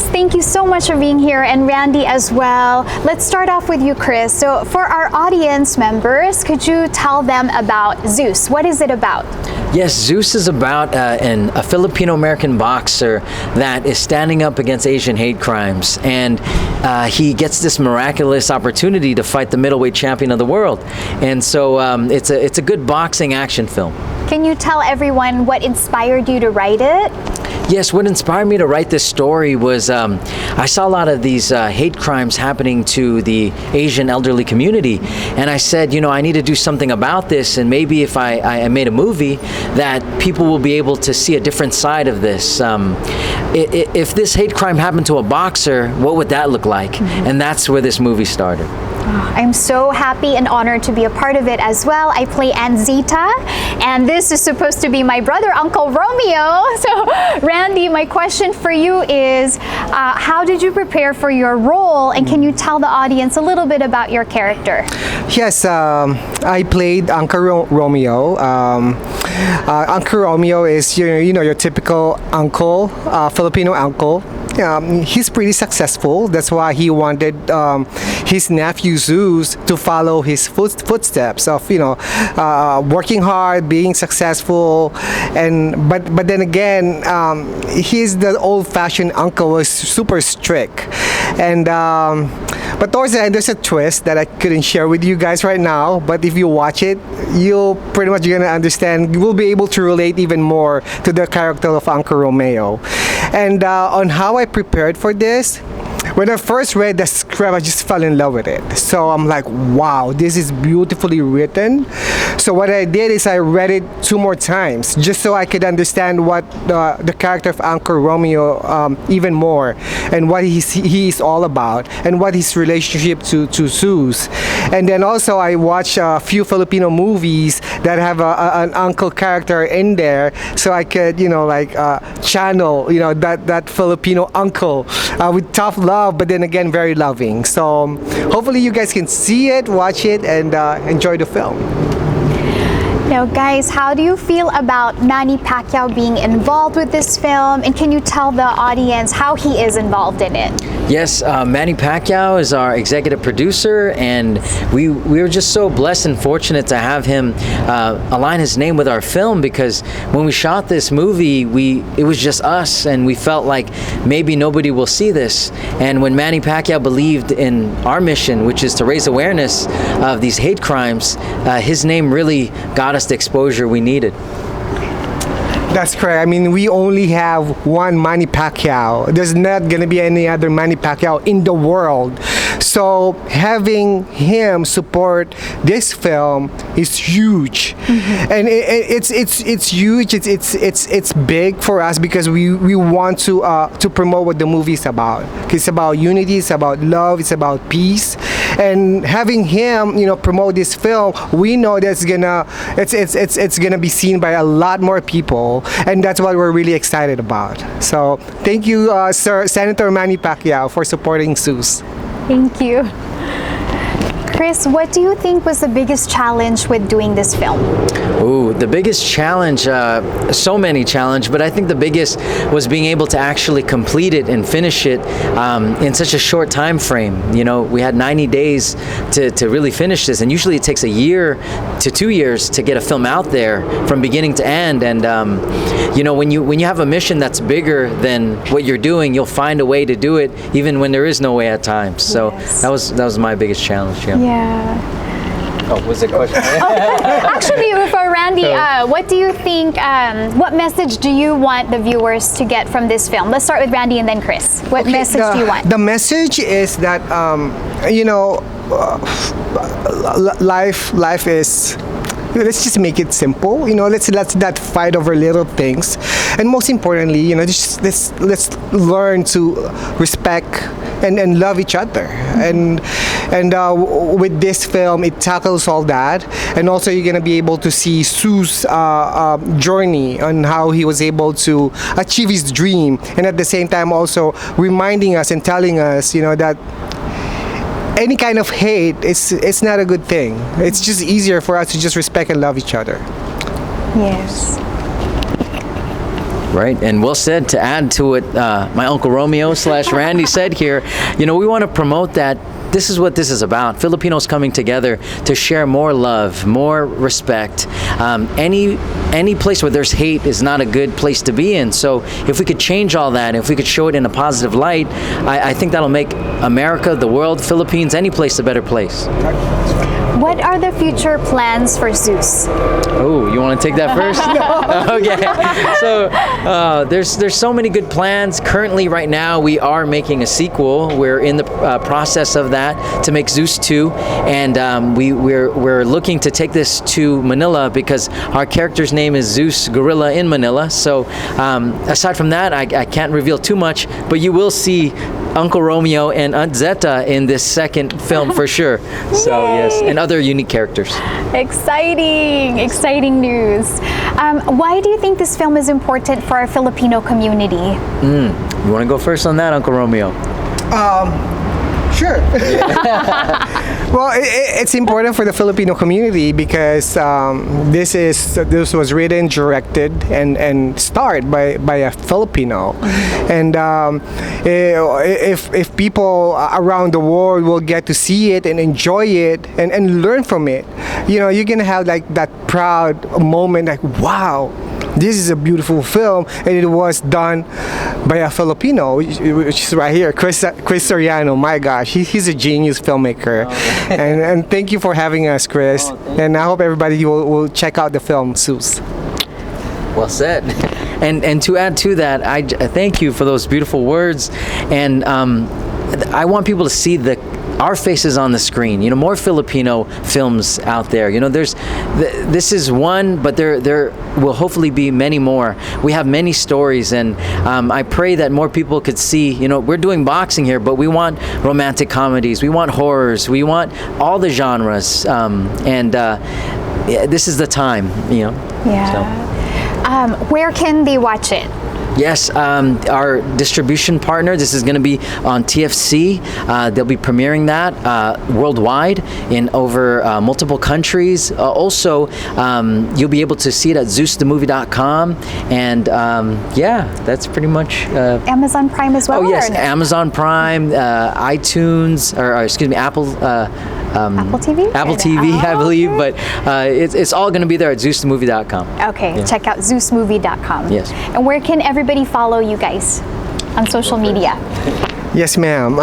Chris, thank you so much for being here, and Rhandy as well. Let's start off with you, Chris. So for our audience members, could you tell them about Zeus? What is it about? Yes, Zeus is about a Filipino-American boxer that is standing up against Asian hate crimes, and he gets this miraculous opportunity to fight the middleweight champion of the world. And so it's a good boxing action film. Can you tell everyone what inspired you to write it? Yes, what inspired me to write this story was I saw a lot of these hate crimes happening to the Asian elderly community, and I said, you know, I need to do something about this, and maybe if I made a movie that people will be able to see a different side of this. If this hate crime happened to a boxer, what would that look like? Mm-hmm. And that's where this movie started. I'm so happy and honored to be a part of it as well. I play Zita, and this is supposed to be my brother, Uncle Romeo. So, Rhandy, my question for you is, how did you prepare for your role, and can you tell the audience a little bit about your character? Yes, I played Uncle Romeo. Uncle Romeo is your typical uncle, Filipino uncle. He's pretty successful. That's why he wanted his nephew Zeus to follow his footsteps of working hard, being successful, but then again, he's the old-fashioned uncle, was super strict, and but towards the end there's a twist that I couldn't share with you guys right now. But if you watch it, you'll pretty much gonna understand. You will be able to relate even more to the character of Uncle Romeo. And on how I prepared for this, when I first read the script, I just fell in love with it. So I'm like, wow, this is beautifully written. So what I did is I read it 2 more times just so I could understand what the character of Uncle Romeo even more, and what he's all about, and what his relationship to Zeus. And then also I watched a few Filipino movies that have an uncle character in there, so I could channel that Filipino uncle with tough love, but then again very loving. So hopefully you guys can see it, watch it, and enjoy the film. Now, guys, how do you feel about Manny Pacquiao being involved with this film, and can you tell the audience how he is involved in it? Yes, Manny Pacquiao is our executive producer, and we were just so blessed and fortunate to have him align his name with our film, because when we shot this movie, it was just us, and we felt like maybe nobody will see this. And when Manny Pacquiao believed in our mission, which is to raise awareness of these hate crimes, his name really got us the exposure we needed. That's correct. I mean, we only have one Manny Pacquiao. There's not going to be any other Manny Pacquiao in the world. So having him support this film is huge, and it's huge. It's big for us because we want to promote what the movie is about. It's about unity. It's about love. It's about peace. And having him, promote this film, we know that's it's gonna be seen by a lot more people, and that's what we're really excited about. So thank you, Sir Senator Manny Pacquiao, for supporting Zeus. Thank you. Chris, what do you think was the biggest challenge with doing this film? Ooh, the biggest challenge, so many challenges, but I think the biggest was being able to actually complete it and finish it in such a short time frame. We had 90 days to really finish this, and usually it takes 1 year to 2 years to get a film out there from beginning to end. And when you have a mission that's bigger than what you're doing, you'll find a way to do it even when there is no way at times. So yes. that was my biggest challenge. Yeah. Oh, was it a question? Actually, for Rhandy, what do you think, what message do you want the viewers to get from this film? Let's start with Rhandy and then Chris. What message do you want? The message is that, life is, let's just make it simple. Let's not fight over little things, and most importantly, let's learn to respect and love each other. And with this film, it tackles all that, and also you're gonna be able to see Zeus' journey on how he was able to achieve his dream, and at the same time also reminding us and telling us, that any kind of hate, it's not a good thing. It's just easier for us to just respect and love each other. Yes. Right, and well said. To add to what my Uncle Romeo / Rhandy said here, you know, we want to promote that this is what this is about. Filipinos coming together to share more love, more respect. Any place where there's hate is not a good place to be in. So if we could change all that, if we could show it in a positive light, I think that'll make America, the world, Philippines, any place a better place. What are the future plans for Zeus? Oh, you want to take that first? Okay. So there's so many good plans. Currently, right now, we are making a sequel. We're in the process of that to make Zeus 2, and we're looking to take this to Manila because our character's name is Zeus Gorilla in Manila. So aside from that, I can't reveal too much, but you will see Uncle Romeo and Aunt Zeta in this second film for sure. So yes, and other unique characters. Exciting news. Why do you think this film is important for our Filipino community? You want to go first on that, Uncle Romeo? Sure. Well, it's important for the Filipino community because this was written, directed, and starred by a Filipino, and if people around the world will get to see it and enjoy it and learn from it, you know, you're gonna have like that proud moment, like wow. This is a beautiful film, and it was done by a Filipino, which is right here, Chris Soriano. My gosh, he's a genius filmmaker. And thank you for having us, Chris. And I hope everybody will check out the film, Zeus. Well said. And to add to that, I thank you for those beautiful words. And I want people to see our faces on the screen. You know, more Filipino films out there. You know, this is one, but there will hopefully be many more. We have many stories, and I pray that more people could see. You know, we're doing boxing here, but we want romantic comedies, we want horrors, we want all the genres, and this is the time. You know. Yeah. So. Where can they watch it? Yes, our distribution partner, this is going to be on TFC. They'll be premiering that worldwide in over multiple countries. Also, you'll be able to see it at ZeusTheMovie.com. And yeah, that's pretty much... Amazon Prime as well? Oh, yes, Amazon Prime, iTunes, or excuse me, Apple... Apple TV? Apple TV, I believe, but it's all going to be there at ZeusTheMovie.com. Okay, Yeah. check out ZeusMovie.com. Yes. And where can everybody follow you guys on social media? Yes, ma'am.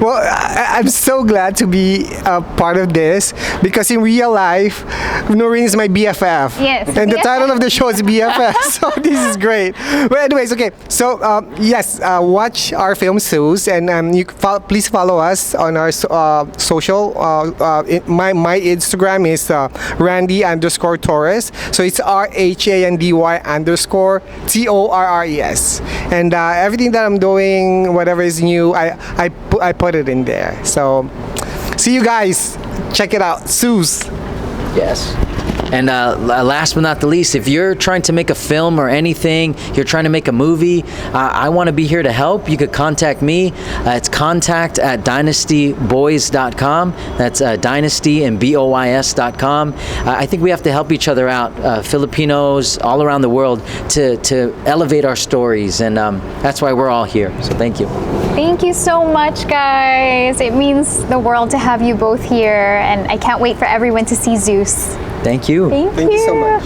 Well, I'm so glad to be a part of this because in real life, Noreen is my BFF. Yes. And the title of the show is BFF, so this is great. But anyways, okay. So yes, watch our film Zeus, and please follow us on our social. My Instagram is Rhandy_Torres. So it's RHANDY_TORRES. And everything that I'm doing, whatever is new, I put it in there. So see you guys. Check it out. Zeus. Yes. And last but not the least, if you're trying to make a film or anything, you're trying to make a movie, I want to be here to help. You could contact me. It's contact@dynastyboys.com. That's dynasty and boys.com. I think we have to help each other out, Filipinos all around the world, to elevate our stories. And that's why we're all here. So thank you. Thank you so much, guys. It means the world to have you both here, and I can't wait for everyone to see Zeus. Thank you. Thank you so much.